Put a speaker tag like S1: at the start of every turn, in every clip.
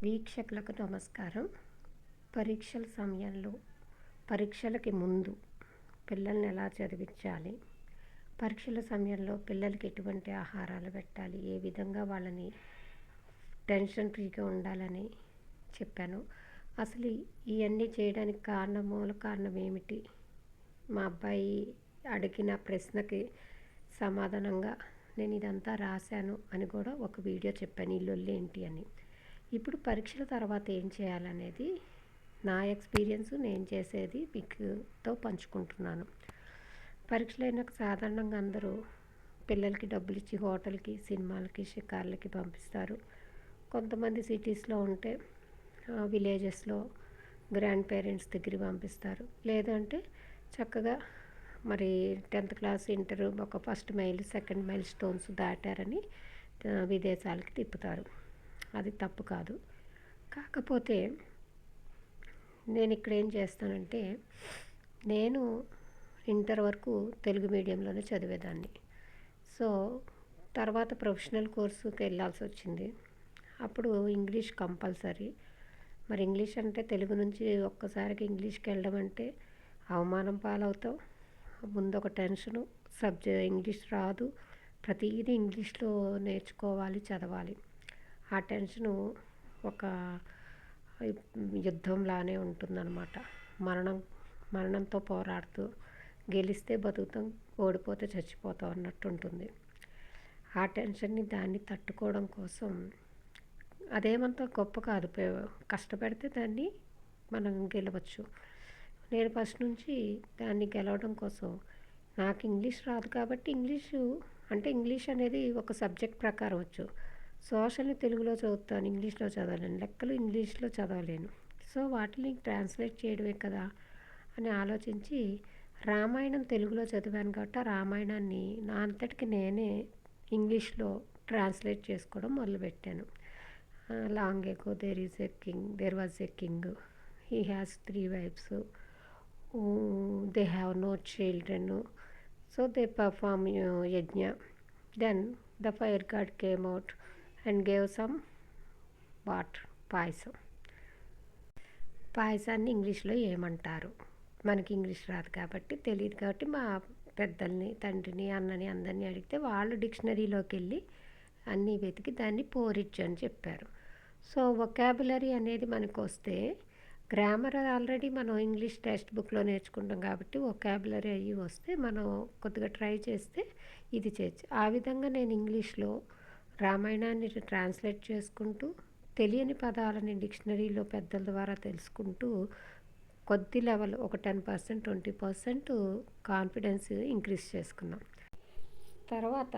S1: వీక్షకులకు నమస్కారం. పరీక్షల సమయంలో, పరీక్షలకి ముందు పిల్లల్ని ఎలా చదివించాలి, పరీక్షల సమయంలో పిల్లలకి ఎటువంటి ఆహారాలు పెట్టాలి, ఏ విధంగా వాళ్ళని టెన్షన్ ఫ్రీగా ఉండాలని చెప్పాను. అసలు ఇవన్నీ చేయడానికి మూల కారణం ఏమిటి, మా అబ్బాయి అడిగిన ప్రశ్నకి సమాధానంగా నేను ఇదంతా రాశాను అని కూడా ఒక వీడియో చెప్పాను, ఈ లొల్లి ఏంటి అని. ఇప్పుడు పరీక్షల తర్వాత ఏం చేయాలనేది నా ఎక్స్పీరియన్స్, నేను చేసేది మీకుతో పంచుకుంటున్నాను. పరీక్షలు అయినాక సాధారణంగా అందరూ పిల్లలకి డబ్బులు ఇచ్చి హోటల్కి, సినిమాలకి, షికార్లకి పంపిస్తారు. కొంతమంది సిటీస్లో ఉంటే విలేజెస్లో గ్రాండ్ పేరెంట్స్ దగ్గరికి పంపిస్తారు. లేదంటే చక్కగా మరి 10th క్లాస్, ఇంటర్ ఒక first mile, second mile stones దాటారని విదేశాలకి తిప్పుతారు. అది తప్పు కాదు. కాకపోతే నేను ఇక్కడ ఏం చేస్తానంటే, నేను ఇంటర్ వరకు తెలుగు మీడియంలోనే చదివేదాన్ని. సో తర్వాత ప్రొఫెషనల్ కోర్సుకి వెళ్ళాల్సి వచ్చింది. అప్పుడు ఇంగ్లీష్ కంపల్సరీ. మరి ఇంగ్లీష్ అంటే తెలుగు నుంచి ఒక్కసారికి ఇంగ్లీష్కి వెళ్ళడం అంటే అవమానం పాలవుతాం. ముందు ఒక టెన్షను, ఇంగ్లీష్ రాదు, ప్రతిదీ ఇంగ్లీష్లో నేర్చుకోవాలి, చదవాలి. ఆ టెన్షను ఒక యుద్ధంలానే ఉంటుందన్నమాట. మరణంతో పోరాడుతూ గెలిస్తే బతుకుతాం, ఓడిపోతే చచ్చిపోతాం అన్నట్టు ఉంటుంది. ఆ టెన్షన్ని దాన్ని తట్టుకోవడం కోసం, అదేమంతా గొప్ప కాదు, కష్టపడితే దాన్ని మనం గెలవచ్చు. నేను ఫస్ట్ నుంచి దాన్ని గెలవడం కోసం, నాకు ఇంగ్లీష్ రాదు కాబట్టి ఇంగ్లీష్ అనేది ఒక సబ్జెక్ట్ ప్రకారం వచ్చు. సోషల్ని తెలుగులో చదువుతాను, ఇంగ్లీష్లో చదవలేను. లెక్కలు ఇంగ్లీష్లో చదవలేను. సో వాటిని ట్రాన్స్లేట్ చేయడమే కదా అని ఆలోచించి రామాయణం తెలుగులో చదివాను కాబట్టి ఆ రామాయణాన్ని నా అంతటికి నేనే ఇంగ్లీష్లో ట్రాన్స్లేట్ చేసుకోవడం మొదలుపెట్టాను. Long ago there was a king, he has 3 wives, they have no children, so they perform yajna, then the fire god came out and gave some పాయసాన్ని ఇంగ్లీష్లో ఏమంటారు. మనకి ఇంగ్లీష్ రాదు కాబట్టి, తెలియదు కాబట్టి మా పెద్దల్ని, తండ్రిని, అన్నని అందరినీ అడిగితే వాళ్ళు డిక్షనరీలోకి వెళ్ళి అన్నీ వెతికి దాన్ని పోరిడ్జ్ అని చెప్పారు. సో వొకాబులరీ అనేది మనకు వస్తే, గ్రామర్ ఆల్రెడీ మనం ఇంగ్లీష్ టెక్స్ట్ బుక్లో నేర్చుకుంటాం కాబట్టి వొకాబులరీ అయ్యి వస్తే మనం కొద్దిగా ట్రై చేస్తే ఇది చేయొచ్చు. ఆ విధంగా నేను ఇంగ్లీష్లో రామాయణాన్ని ట్రాన్స్లేట్ చేసుకుంటూ, తెలియని పదాలని డిక్షనరీలో పెద్దల ద్వారా తెలుసుకుంటూ కొద్ది లెవెల్ ఒక 10%, 20% కాన్ఫిడెన్స్ ఇంక్రీజ్ చేసుకున్నాం. తర్వాత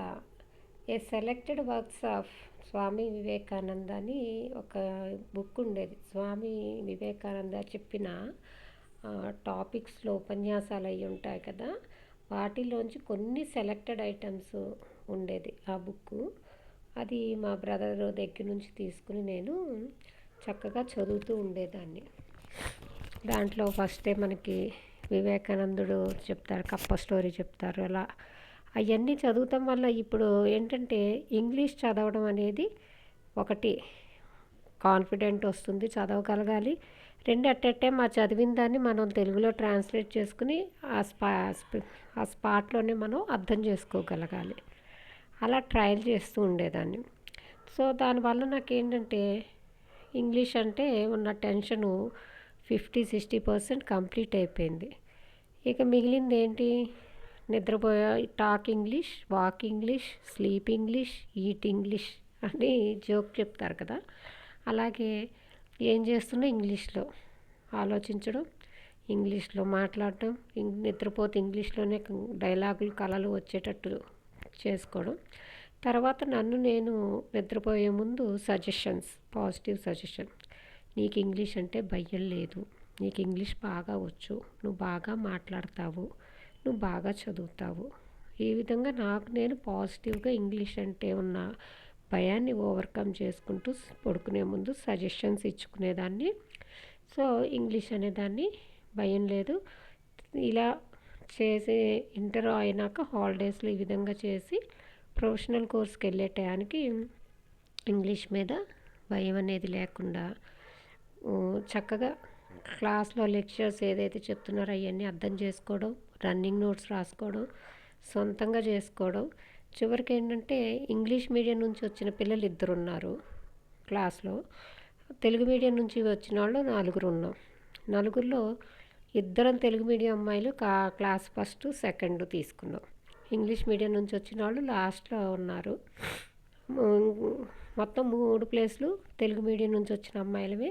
S1: ఏ selected works of Swami Vivekananda అని ఒక బుక్ ఉండేది. స్వామి వివేకానంద చెప్పిన టాపిక్స్లో ఉపన్యాసాలు అవి ఉంటాయి కదా, వాటిలోంచి కొన్ని సెలెక్టెడ్ ఐటమ్స్ ఉండేది ఆ బుక్. అది మా బ్రదర్ దగ్గర నుంచి తీసుకుని నేను చక్కగా చదువుతూ ఉండేదాన్ని. దాంట్లో ఫస్టే మనకి వివేకానందుడు చెప్తారు, కప్ప స్టోరీ చెప్తారు. అలా అవన్నీ చదువుతాం వల్ల ఇప్పుడు ఏంటంటే ఇంగ్లీష్ చదవడం అనేది ఒకటి కాన్ఫిడెంట్ వస్తుంది, చదవగలగాలి. 2 అట్ ఎ టైం ఆ చదివిన దాన్ని మనం తెలుగులో ట్రాన్స్లేట్ చేసుకుని ఆ స్పాట్లోనే మనం అర్థం చేసుకోగలగాలి. అలా ట్రయల్ చేస్తూ ఉండేదాన్ని. సో దానివల్ల నాకేంటంటే ఇంగ్లీష్ అంటే ఉన్న టెన్షను 50-60% కంప్లీట్ అయిపోయింది. ఇక మిగిలింది ఏంటి, నిద్రపోయే talk English, walk English, sleep English, eat English అని జోక్ చెప్తారు కదా, అలాగే ఏం చేస్తున్నా ఇంగ్లీష్లో ఆలోచించడం, ఇంగ్లీష్లో మాట్లాడటం, నిద్రపోతే ఇంగ్లీష్లోనే డైలాగులు, కళలు వచ్చేటట్టు చేసుకోవడం. తర్వాత నన్ను నేను నిద్రపోయే ముందు పాజిటివ్ సజెషన్, నీకు ఇంగ్లీష్ అంటే భయం లేదు, నీకు ఇంగ్లీష్ బాగా వచ్చు, నువ్వు బాగా మాట్లాడతావు, నువ్వు బాగా చదువుతావు. ఈ విధంగా నాకు నేను పాజిటివ్గా ఇంగ్లీష్ అంటే ఉన్న భయాన్ని ఓవర్కమ్ చేసుకుంటూ పడుకునే ముందు సజెషన్స్ ఇచ్చుకునేదాన్ని. సో ఇంగ్లీష్ అనేదాన్ని భయం లేదు. ఇలా చేసి ఇంటర్ అయినాక హాలిడేస్లో ఈ విధంగా చేసి ప్రొఫెషనల్ కోర్స్కి వెళ్ళే టయానికి ఇంగ్లీష్ మీద భయం అనేది లేకుండా చక్కగా క్లాస్లో లెక్చర్స్ ఏదైతే చెప్తున్నారో అవన్నీ అర్థం చేసుకోవడం, రన్నింగ్ నోట్స్ రాసుకోవడం, సొంతంగా చేసుకోవడం. చివరికి ఏంటంటే ఇంగ్లీష్ మీడియం నుంచి వచ్చిన పిల్లలు ఇద్దరున్నారు క్లాస్లో. తెలుగు మీడియం నుంచి వచ్చిన వాళ్ళు నలుగురు ఉన్నాం. నలుగురిలో ఇద్దరం తెలుగు మీడియం అమ్మాయిలు క్లాస్ ఫస్ట్ సెకండ్ తీసుకున్నాం. ఇంగ్లీష్ మీడియం నుంచి వచ్చిన వాళ్ళు లాస్ట్లో ఉన్నారు. మొత్తం 3 ప్లేస్లు తెలుగు మీడియం నుంచి వచ్చిన అమ్మాయిలమే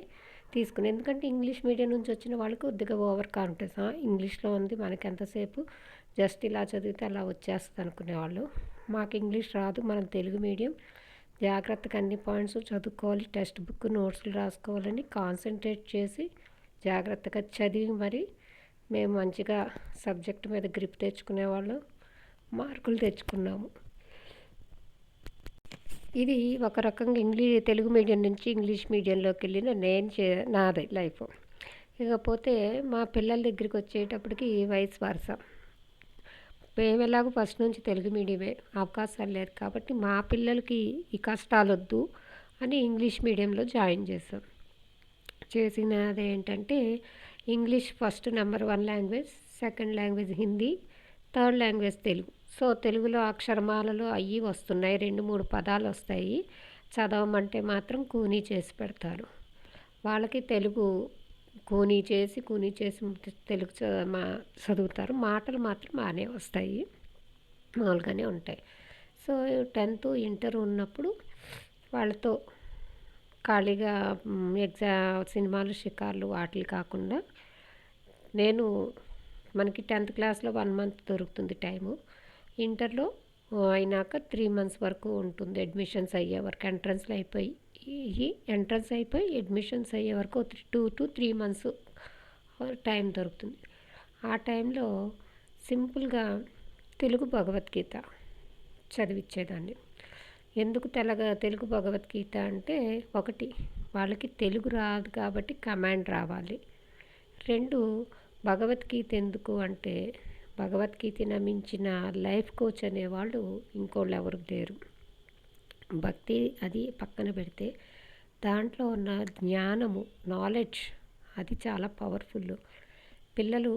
S1: తీసుకుని. ఎందుకంటే ఇంగ్లీష్ మీడియం నుంచి వచ్చిన వాళ్ళకి కొద్దిగా ఓవర్ కాన్ఫిడెన్స్, ఇంగ్లీష్లో ఉంది మనకి ఎంతసేపు, జస్ట్ ఇలా చదివితే అలా వచ్చేస్తుంది అనుకునేవాళ్ళు. మాకు ఇంగ్లీష్ రాదు, మనం తెలుగు మీడియం, జాగ్రత్తగా అన్ని పాయింట్స్ చదువుకోవాలి, టెక్స్ట్ బుక్ నోట్స్లు రాసుకోవాలని కాన్సన్ట్రేట్ చేసి జాగ్రత్తగా చదివి మరి మేము మంచిగా సబ్జెక్ట్ మీద గ్రిప్ తెచ్చుకునేవాళ్ళం, మార్కులు తెచ్చుకున్నాము. ఇది ఒక రకంగా తెలుగు మీడియం నుంచి ఇంగ్లీష్ మీడియంలోకి వెళ్ళిన నాది లైఫ్. ఇకపోతే మా పిల్లల దగ్గరికి వచ్చేటప్పటికి వయసు వరుస. మేము ఎలాగో ఫస్ట్ నుంచి తెలుగు మీడియమే, అవకాశాలు లేదు కాబట్టి మా పిల్లలకి ఈ కష్టాలు వద్దు అని ఇంగ్లీష్ మీడియంలో జాయిన్ చేసాం. చేసినది ఏంటంటే English first number 1 language, second language Hindi, third language Telugu. So తెలుగులో అక్షరమాలలు అవి వస్తున్నాయి, 2-3 పదాలు వస్తాయి. చదవమంటే మాత్రం కూనీ చేసి పెడతారు. వాళ్ళకి తెలుగు కూనీ చేసి తెలుగు చదువుతారు. మాటలు మాత్రం బాగానే వస్తాయి, మామూలుగానే ఉంటాయి. సో 10th ఇంటర్ ఉన్నప్పుడు వాళ్ళతో ఖాళీగా సినిమాలు షికార్లు వాటిలు కాకుండా నేను మనకి 10th క్లాస్లో 1 మంత్ దొరుకుతుంది టైము. ఇంటర్లో అయినాక 3 మంత్స్ వరకు ఉంటుంది. అడ్మిషన్స్ అయ్యే వరకు ఎంట్రన్స్ అయిపోయి అడ్మిషన్స్ అయ్యే వరకు 2 to 3 మంత్స్ టైం దొరుకుతుంది. ఆ టైంలో సింపుల్గా తెలుగు భగవద్గీత చదివించేదాన్ని. ఎందుకు తెలుగు భగవద్గీత అంటే, ఒకటి వాళ్ళకి తెలుగు రాదు కాబట్టి కమాండ్ రావాలి. 2 భగవద్గీత ఎందుకు అంటే, భగవద్గీతను మించిన లైఫ్ కోచ్ అనేవాళ్ళు ఇంకోళ్ళు ఎవరు లేరు. భక్తి అది పక్కన పెడితే దాంట్లో ఉన్న జ్ఞానము, నాలెడ్జ్ అది చాలా పవర్ఫుల్. పిల్లలు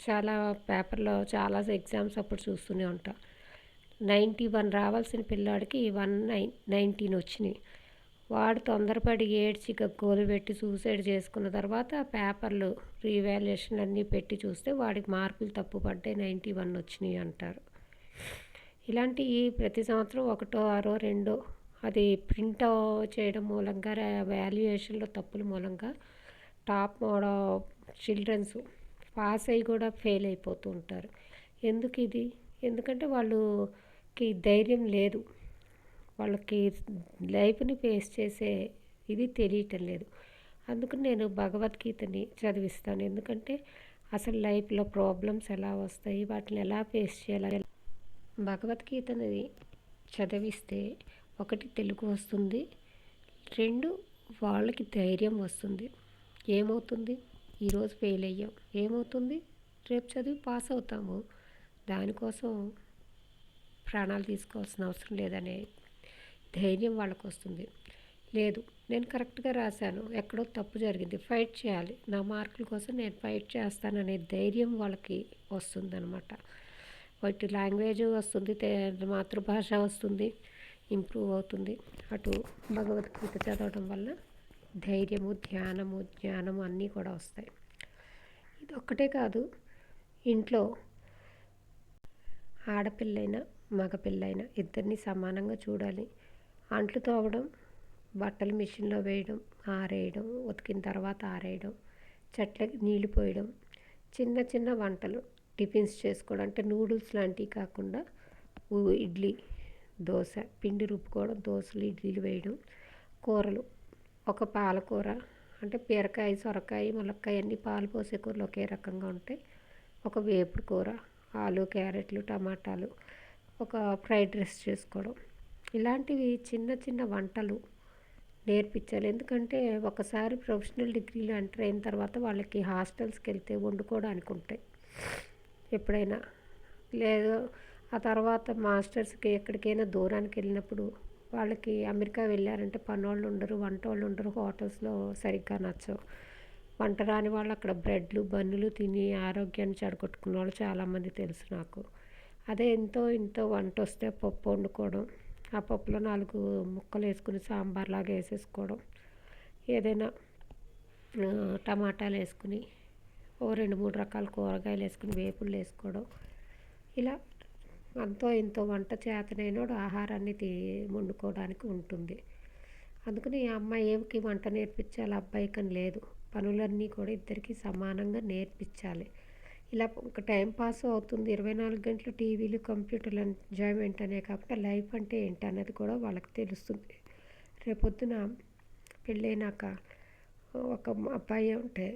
S1: చాలా పేపర్లో చాలా ఎగ్జామ్స్ అప్పుడు చూస్తూనే ఉంటాం. 91 రావాల్సిన పిల్లాడికి 19 వచ్చినాయి. వాడు తొందరపడి ఏడ్చి గోలు పెట్టి సూసైడ్ చేసుకున్న తర్వాత పేపర్లు రీవాల్యుయేషన్ అన్నీ పెట్టి చూస్తే వాడికి మార్కులు తప్పు పడ్డాయి, 91 వచ్చినాయి అంటారు. ఇలాంటివి ప్రతి సంవత్సరం 1, 6, 2 అది ప్రింట్ చేయడం మూలంగా, వాల్యుయేషన్లో తప్పుల మూలంగా టాప్ మోడల్ చిల్డ్రన్స్ పాస్ అయ్యి కూడా ఫెయిల్ అయిపోతూ ఉంటారు. ఎందుకు ఇది? ఎందుకంటే వాళ్ళకి ధైర్యం లేదు, వాళ్ళకి లైఫ్ని ఫేస్ చేసే ఇది తెలియటం లేదు. అందుకని నేను భగవద్గీతని చదివిస్తాను. ఎందుకంటే అసలు లైఫ్లో ప్రాబ్లమ్స్ ఎలా వస్తాయి, వాటిని ఎలా ఫేస్ చేయాలి. భగవద్గీతని చదివిస్తే ఒకటి తెలుగు వస్తుంది, 2 వాళ్ళకి ధైర్యం వస్తుంది. ఏమవుతుంది, ఈరోజు ఫెయిల్ అయ్యాం, ఏమవుతుంది, రేపు చదివి పాస్ అవుతాము, దానికోసం ప్రాణాలు తీసుకోవాల్సిన అవసరం లేదనే ధైర్యం వాళ్ళకు వస్తుంది. లేదు, నేను కరెక్ట్గా రాశాను, ఎక్కడో తప్పు జరిగింది, ఫైట్ చేయాలి, నా మార్కుల కోసం నేను ఫైట్ చేస్తాననే ధైర్యం వాళ్ళకి వస్తుందన్నమాట. వాటి లాంగ్వేజ్ వస్తుంది, మాతృభాష వస్తుంది, ఇంప్రూవ్ అవుతుంది. అటు భగవద్గీత చదవడం వల్ల ధైర్యము, జ్ఞానము అన్నీ కూడా వస్తాయి. ఇది ఒక్కటే కాదు, ఇంట్లో ఆడపిల్లైనా మగపిల్లైనా ఇద్దరిని సమానంగా చూడాలి. అంట్లు తోమడం, బట్టలు మిషన్లో వేయడం, ఆరేయడం, ఉతికిన తర్వాత ఆరేయడం, చెట్లకి నీళ్లు పోయడం, చిన్న చిన్న వంటలు టిఫిన్స్ చేసుకోవడం, అంటే నూడిల్స్ లాంటివి కాకుండా ఇడ్లీ, దోశ పిండి రుబ్బుకోవడం, దోశలు ఇడ్లీలు వేయడం, కూరలు ఒక పాలకూర అంటే బీరకాయ, సొరకాయ, ములక్కాయ అన్నీ పాలు పోసే కూరలు ఒకే రకంగా ఉంటాయి. ఒక వేపుడు కూర, ఆలు, క్యారెట్లు, టమాటాలు, ఒక ఫ్రైడ్ రైస్ చేసుకోవడం, ఇలాంటివి చిన్న చిన్న వంటలు నేర్పించాలి. ఎందుకంటే ఒకసారి ప్రొఫెషనల్ డిగ్రీలు ఎంటర్ అయిన తర్వాత వాళ్ళకి హాస్టల్స్కి వెళ్తే వండుకోవడానికి ఉంటాయి ఎప్పుడైనా. లేదు ఆ తర్వాత మాస్టర్స్కి ఎక్కడికైనా దూరానికి వెళ్ళినప్పుడు వాళ్ళకి అమెరికా వెళ్ళారంటే పనోళ్ళు ఉండరు, వంటోళ్ళు ఉండరు, హోటల్స్‌లో సరిగ్గా నచ్చవు. వంట రాని వాళ్ళు అక్కడ బ్రెడ్‌లు, బన్నులు తిని ఆరోగ్యాన్ని చెడగొట్టుకున్నోళ్ళు చాలామంది తెలుసు నాకు. అదే ఎంతో ఇంతో వంటొస్తే పప్పు వండుకోవడం, ఆ పప్పులో 4 ముక్కలేసుకొని సాంబార్‌లాగా ఏసేసుకోవడం, ఏదైనా టమాటాలేసుకొని, ఓ 2, 3 రకాల కూరగాయలేసుకొని వేపుళ్ళేసుకోవడం. ఇలా అంతో ఇంతో వంట చేతనైనోడు ఆహారాన్ని వండుకోవడానికి ఉంటుంది. అందుకని ఈ అమ్మాయికి వంట నేర్పించాలి అబ్బాయికని లేదు. పనులన్నీ కూడా ఇద్దరికీ సమానంగా నేర్పించాలి. ఇలా ఒక టైం పాస్ అవుతుంది. 24 గంటలు టీవీలు, కంప్యూటర్లు ఎంజాయ్‌మెంట్ అనే కాకుండా లైఫ్ అంటే ఏంటన్నది కూడా వాళ్ళకి తెలుస్తుంది. రేపొద్దున పెళ్ళైనాక ఒక అబ్బాయి ఉంటే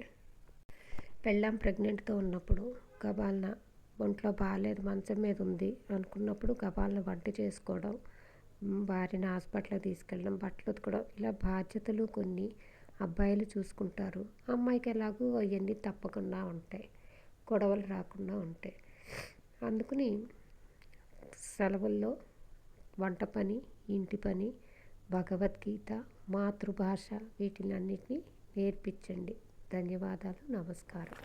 S1: పెళ్ళాం ప్రెగ్నెంట్‌తో ఉన్నప్పుడు గబాలన ఒంట్లో బాలేదు, మంచం మీద ఉంది అనుకున్నప్పుడు గబాలన వంట చేసుకోవడం, భార్యని హాస్పిటల్‌కి తీసుకెళ్ళడం, బట్టలు ఉతకడం, ఇలా బాధ్యతలు కొన్ని అబ్బాయిలు చూసుకుంటారు. అమ్మాయికి ఎలాగో అవన్నీ తప్పకుండా ఉంటాయి. గొడవలు రాకుండా ఉంటాయి. అందుకని సెలవుల్లో వంట పని, ఇంటి పని, భగవద్గీత, మాతృభాష వీటినన్నిటిని నేర్పించండి. ధన్యవాదాలు. నమస్కారం.